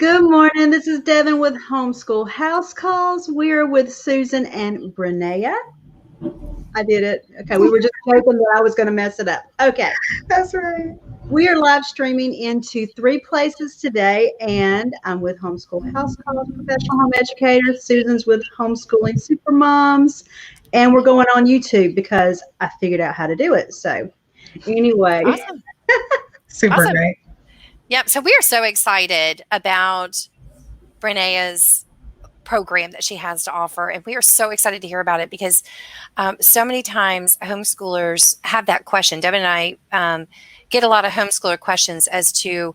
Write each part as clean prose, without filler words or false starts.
Good morning. This is Devin with Homeschool House Calls. We're with Susan and Brenaea. I did it. Okay, we were just hoping that I was going to mess it up. Okay. That's right. We are live streaming into 3 places today, and I'm with Homeschool House Calls, professional home educator. Susan's with Homeschooling Supermoms, and we're going on YouTube because I figured out how to do it. So anyway. Awesome. Super great. Yep. So we are so excited about Brenea's program that she has to offer. And we are so excited to hear about it because so many times homeschoolers have that question. Devin and I get a lot of homeschooler questions as to,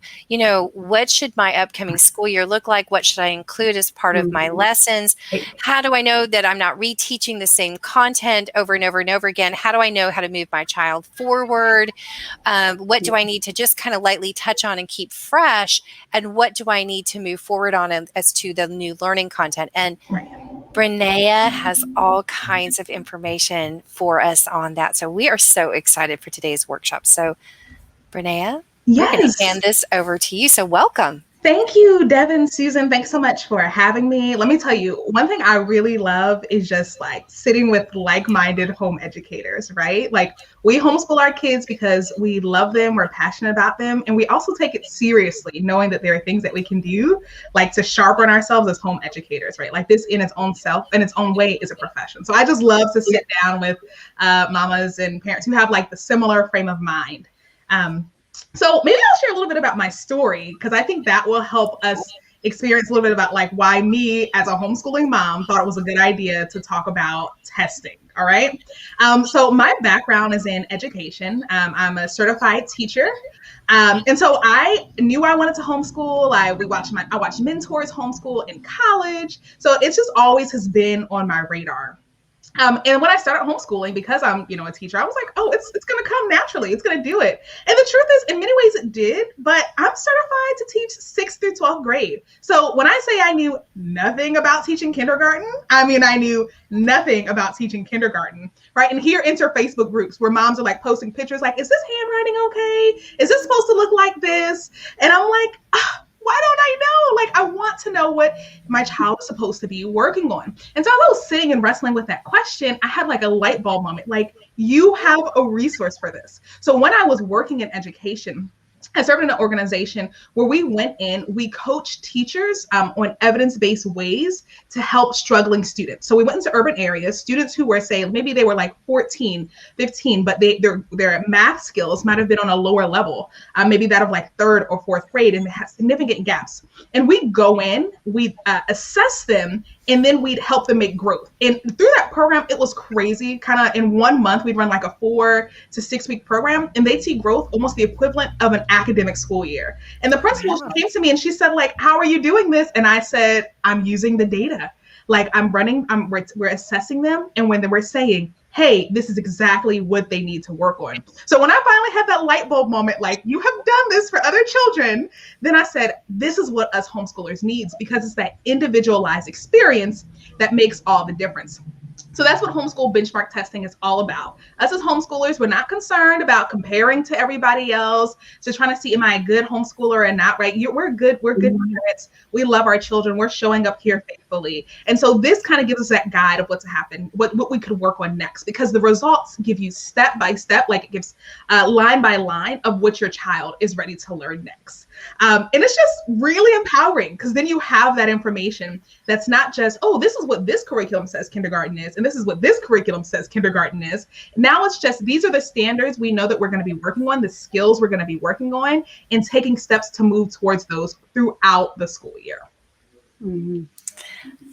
what should my upcoming school year look like? What should I include as part of my lessons? How do I know that I'm not reteaching the same content over and over and over again? How do I know how to move my child forward? What do I need to just kind of lightly touch on and keep fresh? And what do I need to move forward on as to the new learning content? And Brenaea has all kinds of information for us on that. So we are so excited for today's workshop. So Brenaea, we're going to hand this over to you. So welcome. Thank you, Devin, Susan. Thanks so much for having me. Let me tell you, one thing I really love is just like sitting with like-minded home educators, right? Like we homeschool our kids because we love them, we're passionate about them, and we also take it seriously, knowing that there are things that we can do like to sharpen ourselves as home educators, right? Like this in its own self, in its own way is a profession. So I just love to sit down with mamas and parents who have like the similar frame of mind. So maybe I'll share a little bit about my story because I think that will help us experience a little bit about like why me as a homeschooling mom thought it was a good idea to talk about testing. All right. So my background is in education. I'm a certified teacher. And so I knew I wanted to homeschool. I watched mentors homeschool in college. So it just always has been on my radar. And when I started homeschooling, because I'm, a teacher, I was like, oh, it's going to come naturally. It's going to do it. And the truth is, in many ways it did, but I'm certified to teach 6th through 12th grade. So when I say I knew nothing about teaching kindergarten, I mean, I knew nothing about teaching kindergarten, right? And here enter Facebook groups where moms are like posting pictures like, is this handwriting okay? Is this supposed to look like this? And I'm like, why don't I know? Like, I want to know what my child is supposed to be working on. And so as I was sitting and wrestling with that question, I had like a light bulb moment, like you have a resource for this. So when I was working in education, I served in an organization where we went in, we coached teachers on evidence-based ways to help struggling students. So we went into urban areas, students who were, say, maybe they were like 14, 15, but their math skills might have been on a lower level, maybe that of like 3rd or 4th grade, and they had significant gaps. And we'd go in, we'd assess them, and then we'd help them make growth. And through that program, it was crazy. Kind of in 1 month, we'd run like a 4 to 6 week program, and they'd see growth almost the equivalent of an academic school year. And the principal came to me and she said, like, how are you doing this? And I said, I'm using the data. Like we're assessing them. And when we're saying, hey, this is exactly what they need to work on. So when I finally had that light bulb moment, like you have done this for other children, then I said, this is what us homeschoolers needs, because it's that individualized experience that makes all the difference. So that's what homeschool benchmark testing is all about. Us as homeschoolers, we're not concerned about comparing to everybody else, just trying to see, am I a good homeschooler and not, right? We're good parents. We love our children. We're showing up here faithfully. And so this kind of gives us that guide of what to happen, what we could work on next, because the results give you step by step, like it gives line by line of what your child is ready to learn next. And it's just really empowering because then you have that information that's not just, oh, this is what this curriculum says kindergarten is, and this is what this curriculum says kindergarten is. Now it's just, these are the standards we know that we're going to be working on, the skills we're going to be working on, and taking steps to move towards those throughout the school year. Mm-hmm.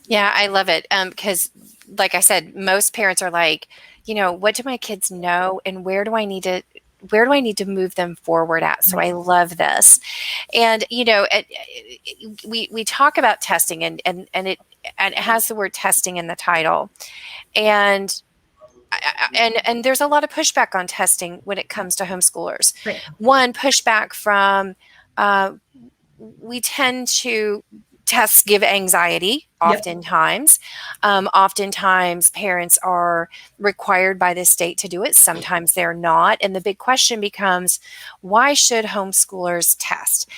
Yeah, I love it. Because like I said, most parents are like, what do my kids know and where do I need to move them forward at? So I love this. And, we talk about testing and it has the word testing in the title. And there's a lot of pushback on testing when it comes to homeschoolers. Right. One, pushback from, we tend to tests give anxiety Yep. oftentimes. Oftentimes parents are required by the state to do it. Sometimes they're not. And the big question becomes, why should homeschoolers test?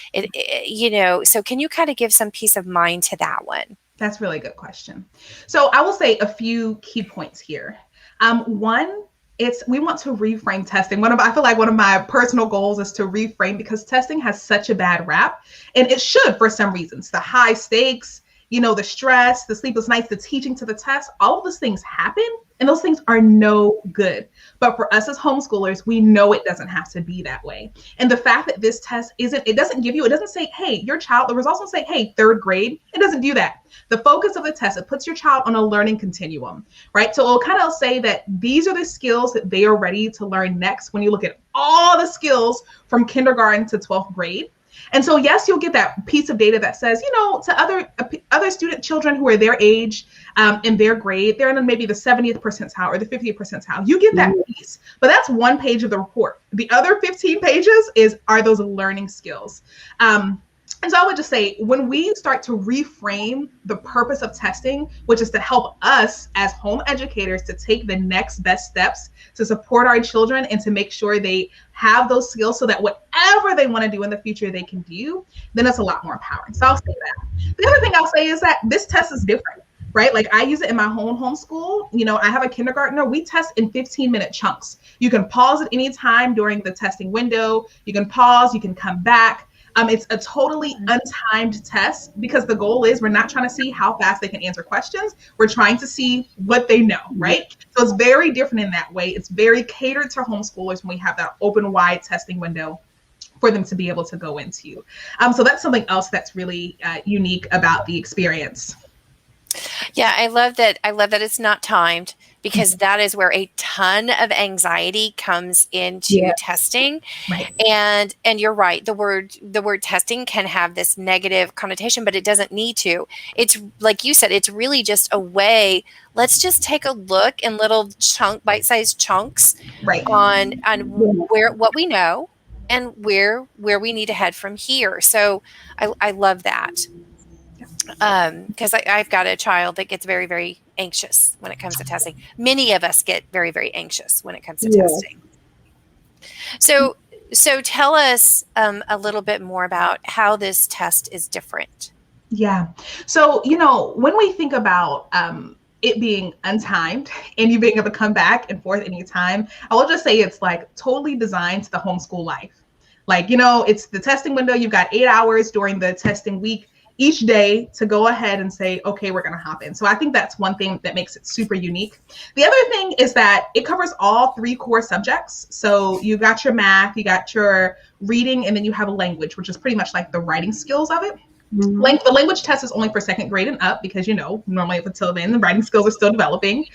So can you kind of give some peace of mind to that one? That's a really good question. So I will say a few key points here. One, we want to reframe testing. I feel like one of my personal goals is to reframe, because testing has such a bad rap, and it should for some reasons. The high stakes, the stress, the sleepless nights, the teaching to the test, all of those things happen, and those things are no good. But for us as homeschoolers, we know it doesn't have to be that way. And the fact that this test it doesn't say, hey, your child, the results don't say, hey, third grade. It doesn't do that. The focus of the test, it puts your child on a learning continuum, right? So it'll kind of say that these are the skills that they are ready to learn next when you look at all the skills from kindergarten to 12th grade. And so, yes, you'll get that piece of data that says, to other student children who are their age in their grade, they're in maybe the 70th percentile or the 50th percentile. You get that piece, but that's one page of the report. The other 15 pages are those learning skills. And so I would just say, when we start to reframe the purpose of testing, which is to help us as home educators to take the next best steps to support our children and to make sure they have those skills so that whatever they want to do in the future, they can do, then it's a lot more empowering. So I'll say that. The other thing I'll say is that this test is different, right? Like, I use it in my homeschool. I have a kindergartner. We test in 15-minute chunks. You can pause at any time during the testing window. You can pause, you can come back. It's a totally untimed test, because the goal is we're not trying to see how fast they can answer questions. We're trying to see what they know, right? So it's very different in that way. It's very catered to homeschoolers when we have that open, wide testing window for them to be able to go into. So that's something else that's really unique about the experience. Yeah, I love that. It's not timed, because that is where a ton of anxiety comes into testing. Right. And you're right. The word testing can have this negative connotation, but it doesn't need to. It's like you said, it's really just a way. Let's just take a look in little bite-sized chunks, right, on what we know and where we need to head from here. So I love that. Because I've got a child that gets very, very anxious when it comes to testing. Many of us get very, very anxious when it comes to testing. So tell us a little bit more about how this test is different. Yeah. So, when we think about it being untimed and you being able to come back and forth anytime, I will just say it's like totally designed to the homeschool life. Like, it's the testing window. You've got 8 hours during the testing week each day to go ahead and say, okay, we're going to hop in. So I think that's one thing that makes it super unique. The other thing is that it covers all 3 core subjects. So you got your math, you got your reading, and then you have a language, which is pretty much like the writing skills of it. Mm-hmm. The language test is only for 2nd grade and up, because, normally up until then, the writing skills are still developing.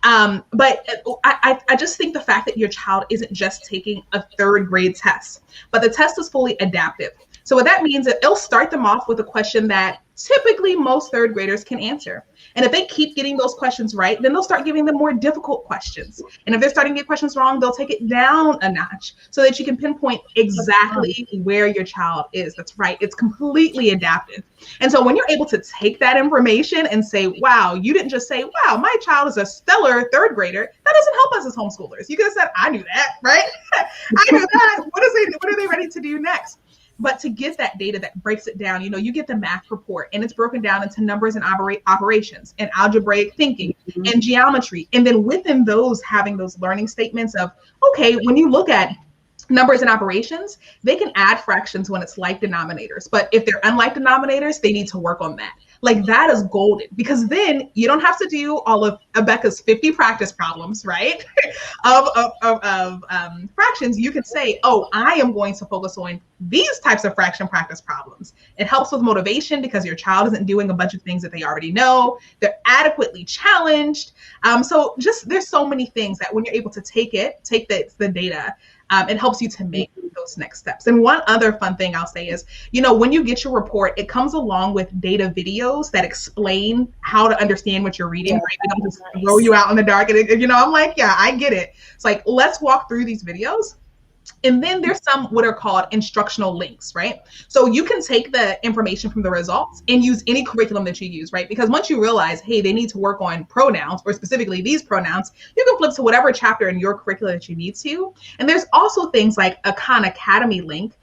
But I just think the fact that your child isn't just taking a 3rd grade test, but the test is fully adaptive. So what that means is it'll start them off with a question that typically most 3rd graders can answer. And if they keep getting those questions right, then they'll start giving them more difficult questions. And if they're starting to get questions wrong, they'll take it down a notch so that you can pinpoint exactly where your child is. That's right. It's completely adaptive. And so when you're able to take that information and say, wow, you didn't just say, wow, my child is a stellar 3rd grader, that doesn't help us as homeschoolers. You could have said, I knew that, right? I knew that. What are they ready to do next? But to get that data that breaks it down, you get the math report, and it's broken down into numbers and operations and algebraic thinking and geometry. And then within those, having those learning statements of, okay, when you look at numbers and operations, they can add fractions when it's like denominators. But if they're unlike denominators, they need to work on that. Like, that is golden, because then you don't have to do all of Becca's 50 practice problems, right? of fractions. You can say, oh, I am going to focus on these types of fraction practice problems. It helps with motivation, because your child isn't doing a bunch of things that they already know. They're adequately challenged. So just, there's so many things that when you're able to take the data, it helps you to make those next steps. And one other fun thing I'll say is, when you get your report, it comes along with data videos that explain how to understand what you're reading. Right? They don't just throw you out in the dark. And I'm like, yeah, I get it. It's like, let's walk through these videos. And then there's some what are called instructional links, right? So you can take the information from the results and use any curriculum that you use, right? Because once you realize, hey, they need to work on pronouns, or specifically these pronouns, you can flip to whatever chapter in your curriculum that you need to. And there's also things like a Khan Academy link,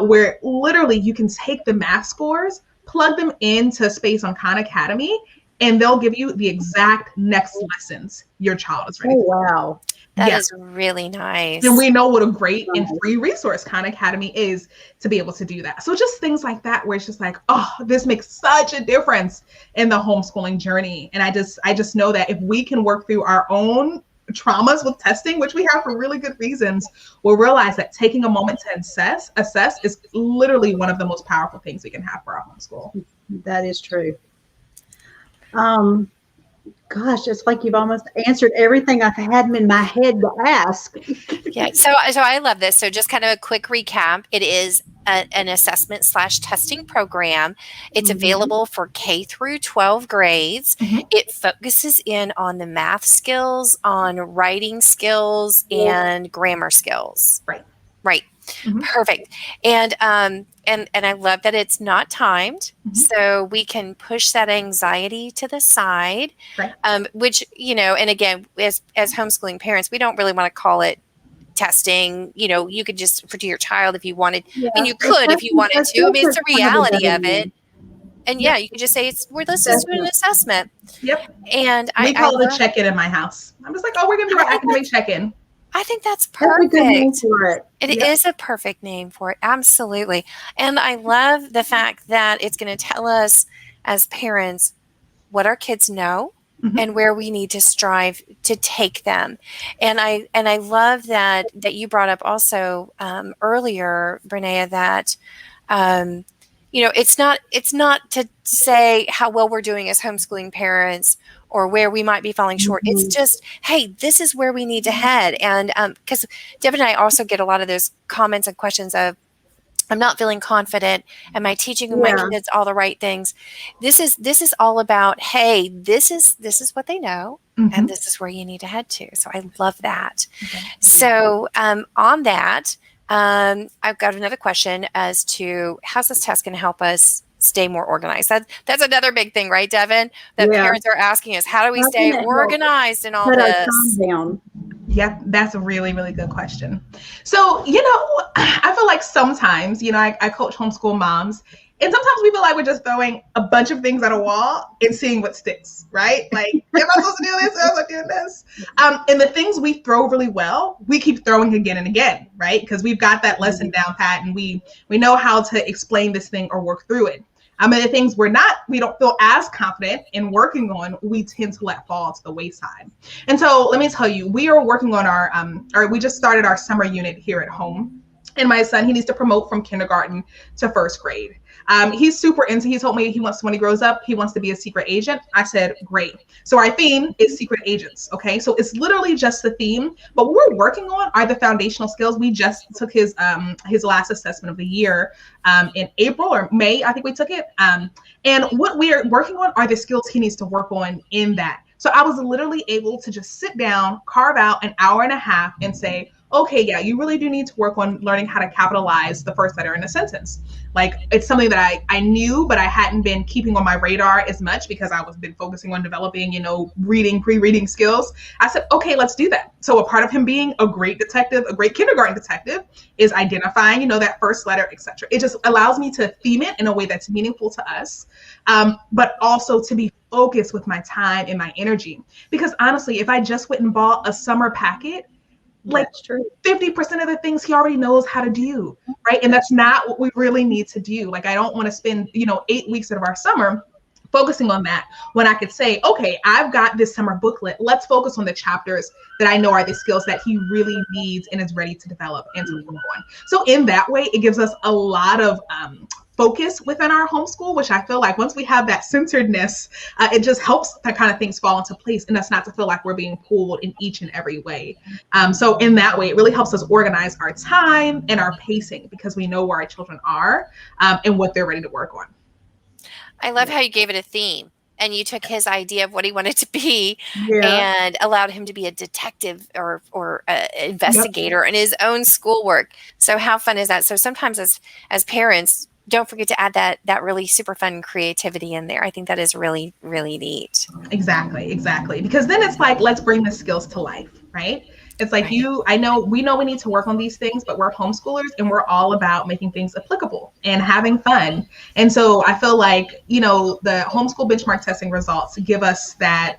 where literally you can take the math scores, plug them into space on Khan Academy, and they'll give you the exact next lessons your child is ready Oh, for. wow. That is really nice. And we know what a great and free resource Khan Academy is to be able to do that. So just things like that, where it's just like, oh, this makes such a difference in the homeschooling journey. And I just know that if we can work through our own traumas with testing, which we have for really good reasons, we'll realize that taking a moment to assess is literally one of the most powerful things we can have for our homeschool. That is true. Gosh, it's like you've almost answered everything I've had in my head to ask. Yeah. So I love this. So just kind of a quick recap. It is an assessment / testing program. It's available for K through 12 grades. It focuses in on the math skills, on writing skills, and grammar skills. Right. Perfect. And I love that it's not timed, so we can push that anxiety to the side, which, and again, as homeschooling parents, we don't really want to call it testing. You could just, for your child, if you wanted, and you could if you wanted to. I mean, it's the reality of it. And you could just say let's just do an assessment. And we call it a check-in in my house. I'm just like, oh, we're going to do our academic check-in. I think that's perfect. That's a good name for it. It is a perfect name for it. Absolutely. And I love the fact that it's going to tell us as parents what our kids know and where we need to strive to take them. And I love that you brought up also earlier, Brenaea, that it's not to say how well we're doing as homeschooling parents or where we might be falling short. It's just, hey, this is where we need to head. And because Deb and I also get a lot of those comments and questions of, I'm not feeling confident. Am I teaching my kids all the right things? This is all about, hey, this is what they know, and this is where you need to head to. So I love that. So on that, I've got another question as to how's this test going to help us stay more organized? That's another big thing, right, Devin? That parents are asking us, how do we stay organized in all this? Yeah, that's a really, really good question. So, I feel like sometimes, I coach homeschool moms, and sometimes we feel like we're just throwing a bunch of things at a wall and seeing what sticks, right? Like, am I supposed to do this? Am I doing this? And the things we throw really well, we keep throwing again and again, right? Because we've got that lesson down pat, and we know how to explain this thing or work through it. The things we don't feel as confident in working on, we tend to let fall to the wayside. And so let me tell you, we are working on we just started our summer unit here at home. And my son, he needs to promote from kindergarten to first grade. He's super he told me when he grows up, he wants to be a secret agent. I said, great. So our theme is secret agents. Okay. So it's literally just the theme, but what we're working on are the foundational skills. We just took his last assessment of the year, in April or May, I think we took it. And what we are working on are the skills he needs to work on in that. So I was literally able to just sit down, carve out an hour and a half and say, okay, yeah, you really do need to work on learning how to capitalize the first letter in a sentence. Like, it's something that I knew, but I hadn't been keeping on my radar as much because I was been focusing on developing, pre-reading skills. I said, okay, let's do that. So a part of him being a great detective, a great kindergarten detective, is identifying, that first letter, etc. It just allows me to theme it in a way that's meaningful to us, but also to be focused with my time and my energy. Because honestly, if I just went and bought a summer packet, like 50% of the things he already knows how to do, right? And that's not what we really need to do. Like, I don't want to spend, 8 weeks of our summer focusing on that when I could say, okay, I've got this summer booklet. Let's focus on the chapters that I know are the skills that he really needs and is ready to develop and to work on. So in that way, it gives us a lot of focus within our homeschool, which I feel like once we have that centeredness, it just helps that kind of things fall into place, and us not to feel like we're being pulled in each and every way. So in that way, it really helps us organize our time and our pacing because we know where our children are and what they're ready to work on. I love how you gave it a theme. and you took his idea of what he wanted to be Yeah. and allowed him to be a detective or a investigator in his own schoolwork. So how fun is that? So sometimes as parents, don't forget to add that really super fun creativity in there. I think that is really, really neat. Exactly. Because then it's like, let's bring the skills to life, right? It's like Right. I know we need to work on these things, but we're homeschoolers and we're all about making things applicable and having fun. And so I feel like, the homeschool benchmark testing results give us that,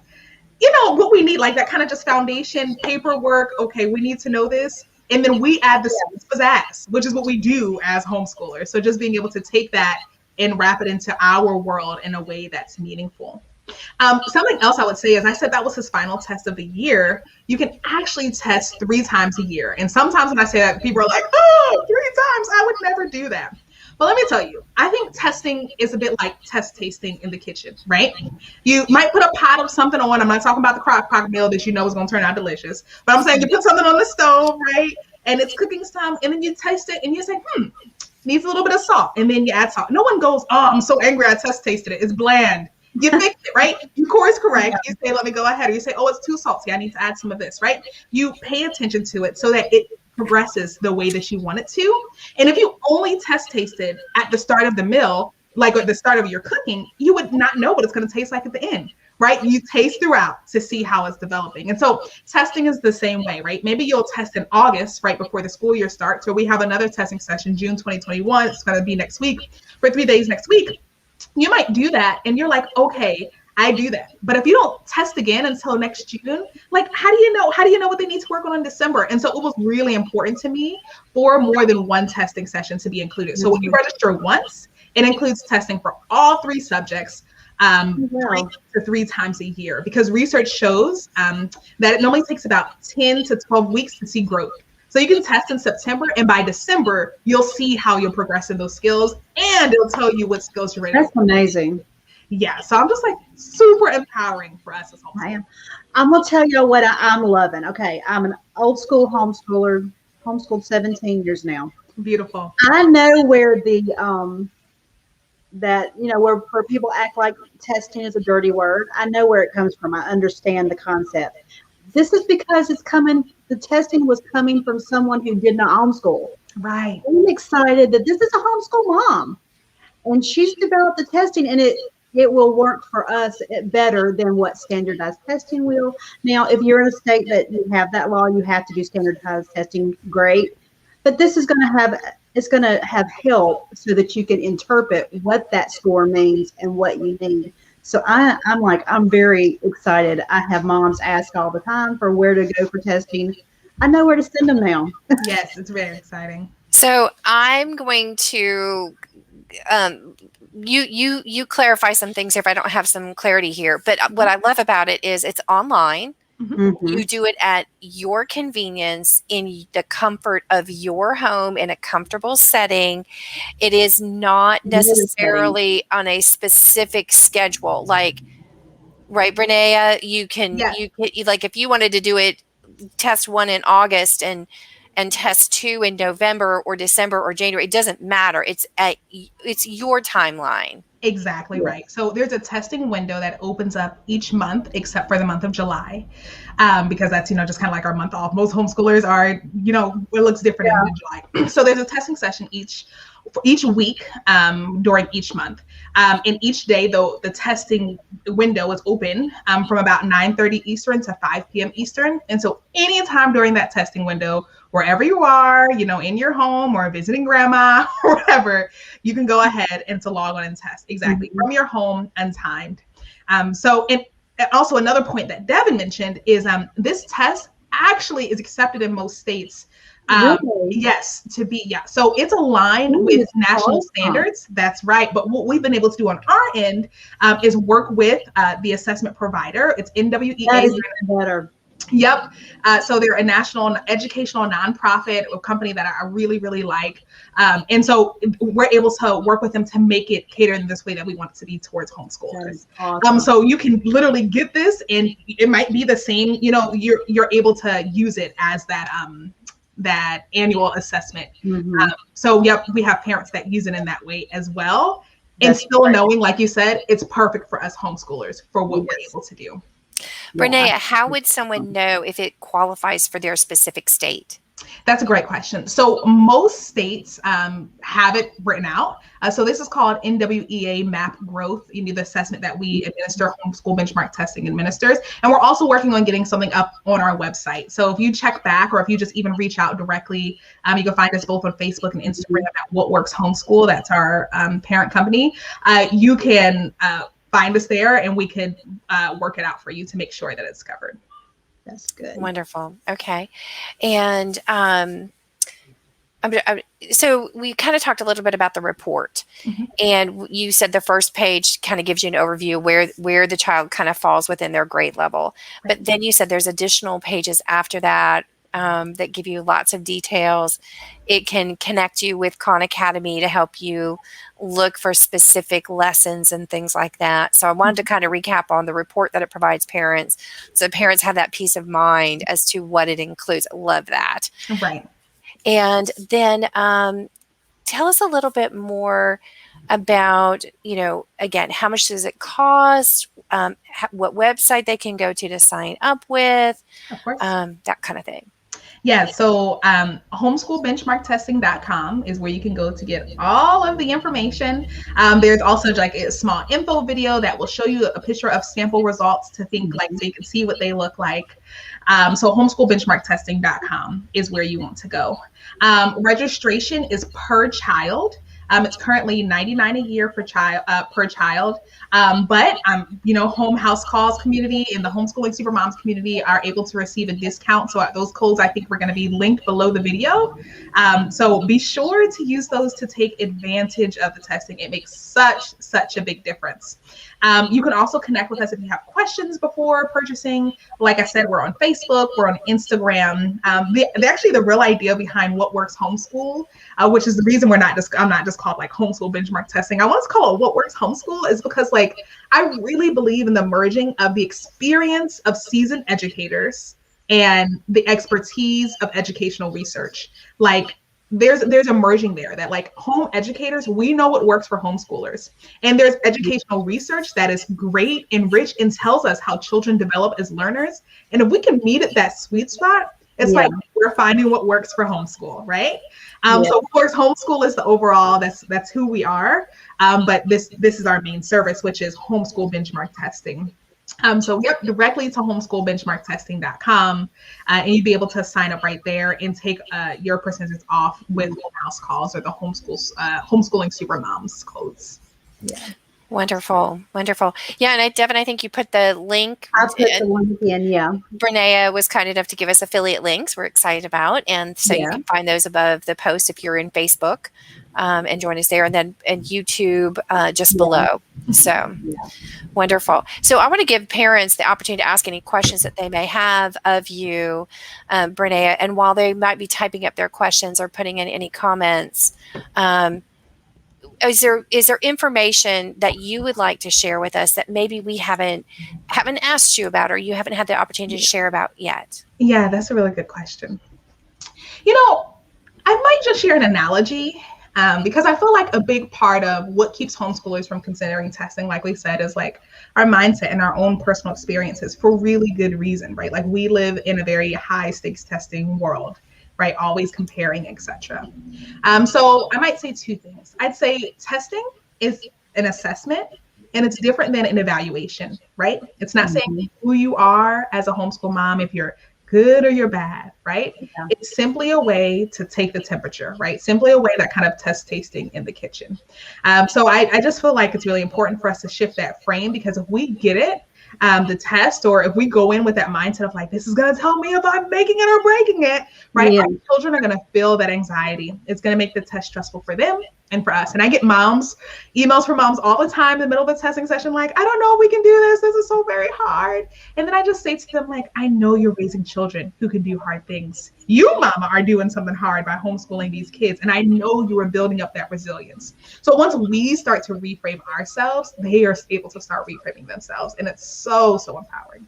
what we need, like that kind of just foundation, paperwork. Okay, we need to know this. And then we add the pizzazz, which is what we do as homeschoolers. So just being able to take that and wrap it into our world in a way that's meaningful. Something else I would say is I said that was his final test of the year. You can actually test 3 times a year. And sometimes when I say that, people are like, oh, 3 times. I would never do that. But let me tell you, I think testing is a bit like test tasting in the kitchen, right? You might put a pot of something on. I'm not talking about the crock pot meal that you know is going to turn out delicious. But I'm saying you put something on the stove, right? And it's cooking some, and then you taste it, and you say, needs a little bit of salt. And then you add salt. No one goes, oh, I'm so angry I test tasted it. It's bland. You fix it, right? Your core is correct. You say, let me go ahead. Or you say, oh, it's too salty. I need to add some of this, right? You pay attention to it so that it progresses the way that you want it to. And if you only test tasted at the start of the meal, like at the start of your cooking, you would not know what it's going to taste like at the end, right? You taste throughout to see how it's developing. And so testing is the same way, right? Maybe you'll test in August, right before the school year starts, or we have another testing session, June 2021. It's going to be next week for 3 days next week. You might do that and you're like, okay, I do that. But if you don't test again until next June, like, how do you know what they need to work on in December? And so it was really important to me for more than one testing session to be included. So when you register once, it includes testing for all 3 subjects, 3 times a year, because research shows that it normally takes about 10 to 12 weeks to see growth. So you can test in September, and by December, you'll see how you'll progress in those skills, and it'll tell you what skills you're ready. That's amazing. Yeah, so I'm just like super empowering for us as homeschoolers. I am. I'm gonna tell you what I'm loving. Okay, I'm an old school homeschooler, homeschooled 17 years now. Beautiful. I know where the where people act like testing is a dirty word. I know where it comes from. I understand the concept. This is because the testing was coming from someone who did not homeschool. Right. I'm excited that this is a homeschool mom, and she's developed the testing, and it will work for us better than what standardized testing will. Now, if you're in a state that you have that law, you have to do standardized testing. Great, but this is going to have help so that you can interpret what that score means and what you need. So I'm very excited. I have moms ask all the time for where to go for testing. I know where to send them now. Yes, it's very exciting. So I'm going to you clarify some things if I don't have some clarity here. But what I love about it is it's online. Mm-hmm. You do it at your convenience in the comfort of your home in a comfortable setting. It is not necessarily on a specific schedule. Like, right, Brenaea, you can like if you wanted to do it, test 1 in August and test 2 in November or December or January. It doesn't matter. It's your timeline. Exactly right. So there's a testing window that opens up each month, except for the month of July, because that's, just kind of like our month off. Most homeschoolers are, it looks different in July. So there's a testing session for each week during each month. And each day, though, the testing window is open from about 9:30 Eastern to 5 p.m. Eastern. And so anytime during that testing window, wherever you are, in your home or visiting grandma or whatever, you can go ahead and to log on and test from your home, untimed. So, and also another point that Devin mentioned is this test actually is accepted in most states. Really? Yes, so it's aligned with national standards. That's right. But what we've been able to do on our end is work with the assessment provider. It's NWEA. That is better. Yep. So they're a national educational nonprofit or company that I really, really like. And so we're able to work with them to make it cater in this way that we want it to be towards homeschoolers. Awesome. So you can literally get this and it might be the same, you're able to use it as that annual assessment. Mm-hmm. So, yep, we have parents that use it in that way as well. And That's still great. knowing, like you said, it's perfect for us homeschoolers for what we're able to do. Breenea, how would someone know if it qualifies for their specific state? That's a great question. So most states have it written out. So this is called NWEA MAP Growth, the assessment that we administer, homeschool benchmark testing administers. And we're also working on getting something up on our website. So if you check back, or if you just even reach out directly, you can find us both on Facebook and Instagram at What Works Homeschool. That's our parent company. You can find us there, and we could work it out for you to make sure that it's covered. That's good. Wonderful. Okay. And so we kind of talked a little bit about the report, and you said the first page kind of gives you an overview where the child kind of falls within their grade level. Right. But then you said there's additional pages after that that give you lots of details. It can connect you with Khan Academy to help you look for specific lessons and things like that. So I wanted to kind of recap on the report that it provides parents, so parents have that peace of mind as to what it includes. I love that. Right. And then tell us a little bit more about, again, how much does it cost? What website they can go to sign up with? Of course. That kind of thing. Yeah, so homeschoolbenchmarktesting.com is where you can go to get all of the information. There's also like a small info video that will show you a picture of sample results so you can see what they look like. So homeschoolbenchmarktesting.com is where you want to go. Registration is per child. It's currently $99 a year per child. But home house calls community and the homeschooling supermoms community are able to receive a discount. So those codes, I think, we're going to be linked below the video. So be sure to use those to take advantage of the testing. It makes such a big difference. You can also connect with us if you have questions before purchasing. Like I said, we're on Facebook, we're on Instagram. The real idea behind What Works Homeschool, which is the reason I'm not just called like homeschool benchmark testing. I want to call it What Works Homeschool is because I really believe in the merging of the experience of seasoned educators and the expertise of educational research. There's a merging there that home educators, we know what works for homeschoolers. And there's educational research that is great and rich and tells us how children develop as learners. And if we can meet at that sweet spot, it's like we're finding what works for homeschool, right? So of course, homeschool is the overall, that's who we are. But this is our main service, which is homeschool benchmark testing. Directly to homeschoolbenchmarktesting.com, and you'd be able to sign up right there and take your percentage off with home house calls or the homeschooling supermoms codes. Yeah. Wonderful. Yeah, and Devin, I think you put the link. I put the link in, yeah. Breenea was kind enough to give us affiliate links we're excited about. And so you can find those above the post if you're in Facebook, and join us there. And then YouTube just below. So wonderful. So I want to give parents the opportunity to ask any questions that they may have of you, Breenea. And while they might be typing up their questions or putting in any comments, is there information that you would like to share with us that maybe we haven't asked you about or you haven't had the opportunity to share about yet? Yeah, that's a really good question. I might just share an analogy because I feel like a big part of what keeps homeschoolers from considering testing, like we said, is our mindset and our own personal experiences for really good reason, right? We live in a very high stakes testing world, right? Always comparing, etc. So I might say two things. I'd say testing is an assessment and it's different than an evaluation, right? It's not saying who you are as a homeschool mom, if you're good or you're bad, right? Yeah. It's simply a way to take the temperature, right? Simply a way that kind of test tasting in the kitchen. So I just feel like it's really important for us to shift that frame, because if we get it, the test, or if we go in with that mindset of this is going to tell me if I'm making it or breaking it, right? Yeah. Our children are going to feel that anxiety. It's going to make the test stressful for them and for us. And I get emails from moms all the time in the middle of the testing session, I don't know if we can do this. This is so very hard. And then I just say to them, I know you're raising children who can do hard things. You, mama, are doing something hard by homeschooling these kids. And I know you are building up that resilience. So once we start to reframe ourselves, they are able to start reframing themselves. And it's so empowering.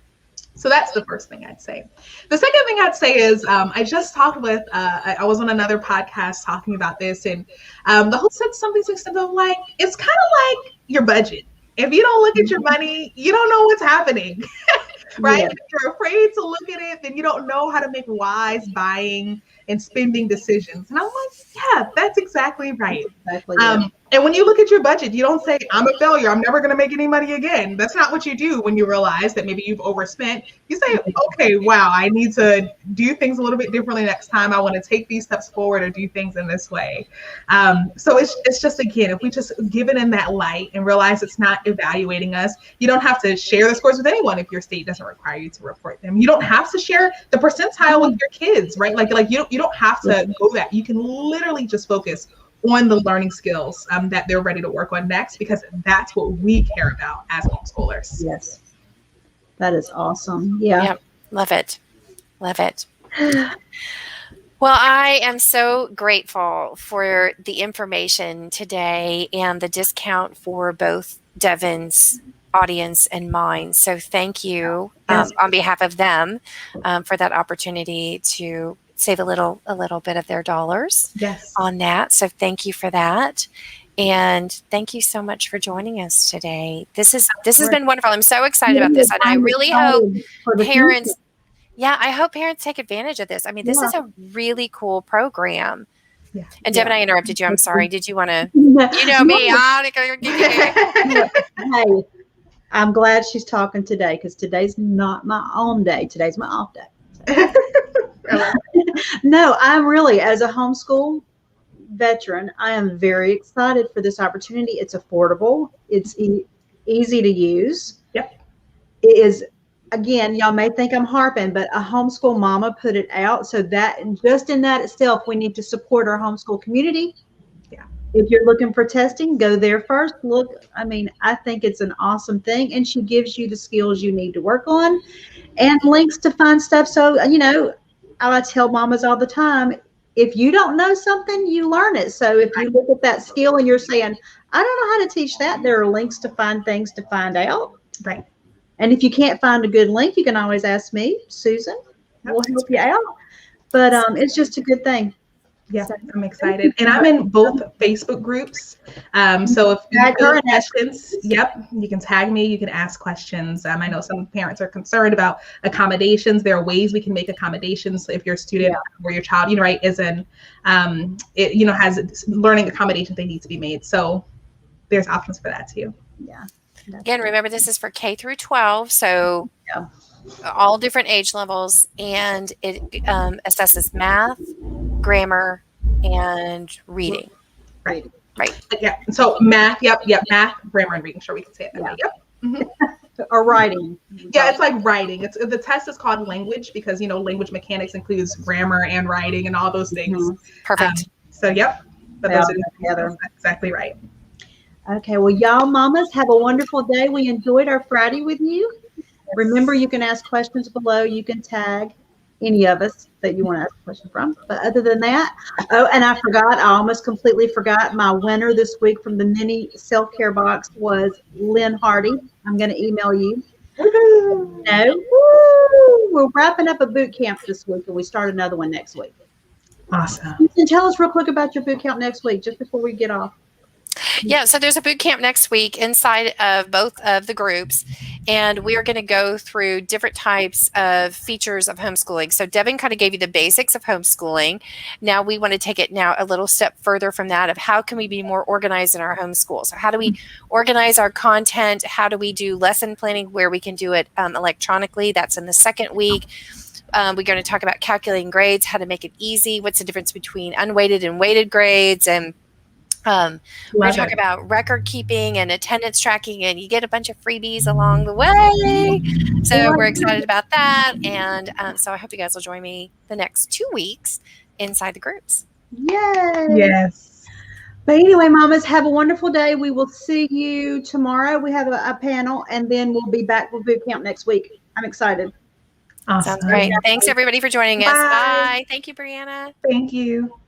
So that's the first thing I'd say. The second thing I'd say is I just talked with, I was on another podcast talking about this, and the host said something to the extent of like, it's kind of like your budget. If you don't look at your money, you don't know what's happening, right? Yeah. If you're afraid to look at it, then you don't know how to make wise buying and spending decisions. And I'm like, yeah, that's exactly right. Exactly. Yeah. And when you look at your budget, you don't say, I'm a failure, I'm never going to make any money again. That's not what you do when you realize that maybe you've overspent. You say, okay, wow, I need to do things a little bit differently next time. I want to take these steps forward or do things in this way. So it's just, again, if we just give it in that light and realize it's not evaluating us, you don't have to share the scores with anyone if your state doesn't require you to report them. You don't have to share the percentile with your kids, right? Like you don't have to go that. You can literally just focus on the learning skills that they're ready to work on next, because that's what we care about as homeschoolers. Yes. That is awesome. Yeah. Yep. Love it. Love it. Well, I am so grateful for the information today and the discount for both Devin's audience and mine. So thank you on behalf of them for that opportunity to save a little bit of their dollars on that. So thank you for that. And thank you so much for joining us today. This has been wonderful. I'm so excited about this. And I really hope parents, I hope parents take advantage of this. I mean, this is a really cool program. Yeah. And Devin, I interrupted you. I'm sorry. Did you want to, you know me. Hey, I'm glad she's talking today, because today's not my own day. Today's my off day. No, I'm really, as a homeschool veteran, I am very excited for this opportunity. It's affordable. It's easy to use. Yep. It is, again, y'all may think I'm harping, but a homeschool mama put it out. So that, just in that itself, we need to support our homeschool community. Yeah. If you're looking for testing, go there first. Look, I mean, I think it's an awesome thing. And she gives you the skills you need to work on and links to find stuff. So, you know, I tell mamas all the time, if you don't know something, you learn it. So if you look at that skill and you're saying, I don't know how to teach that, there are links to find things to find out. Right. And if you can't find a good link, you can always ask me, Susan. We'll help you out. But it's just a good thing. Yeah, I'm excited. And I'm in both Facebook groups. So if you have questions, you can tag me, you can ask questions. I know some parents are concerned about accommodations. There are ways we can make accommodations if your student or your child, is in, has learning accommodations they need to be made. So there's options for that too. Yeah. Again, remember, this is for K through 12. So all different age levels, and it assesses math, grammar, and reading. Right. Right. Yeah. So math, math, grammar, and reading. Sure, we can say it that way. Yep. Mm-hmm. Or writing. Yeah, it's like writing. The test is called language because, language mechanics includes grammar and writing and all those things. Mm-hmm. Perfect. But those are together. That's exactly right. Okay, well, y'all mamas, have a wonderful day. We enjoyed our Friday with you. Remember, you can ask questions below. You can tag any of us that you want to ask a question from. But other than that, and I almost completely forgot, my winner this week from the mini self-care box was Lynn Hardy. I'm going to email you. No, we're wrapping up a boot camp this week, and we start another one next week. Awesome. And tell us real quick about your boot camp next week, just before we get off. Yeah, so there's a boot camp next week inside of both of the groups, and we are going to go through different types of features of homeschooling. So Devin kind of gave you the basics of homeschooling. Now we want to take it now a little step further from that of how can we be more organized in our homeschool. So how do we organize our content? How do we do lesson planning where we can do it electronically? That's in the second week. We're going to talk about calculating grades, how to make it easy. What's the difference between unweighted and weighted grades? And we're going to talk about record keeping and attendance tracking, and you get a bunch of freebies along the way. So we're excited about that. And so I hope you guys will join me the next 2 weeks inside the groups. Yay! Yes. But anyway, mamas, have a wonderful day. We will see you tomorrow. We have a panel, and then we'll be back with boot camp next week. I'm excited. Awesome. Sounds great. Thanks, everybody, for joining us. Bye. Thank you, Breenea. Thank you.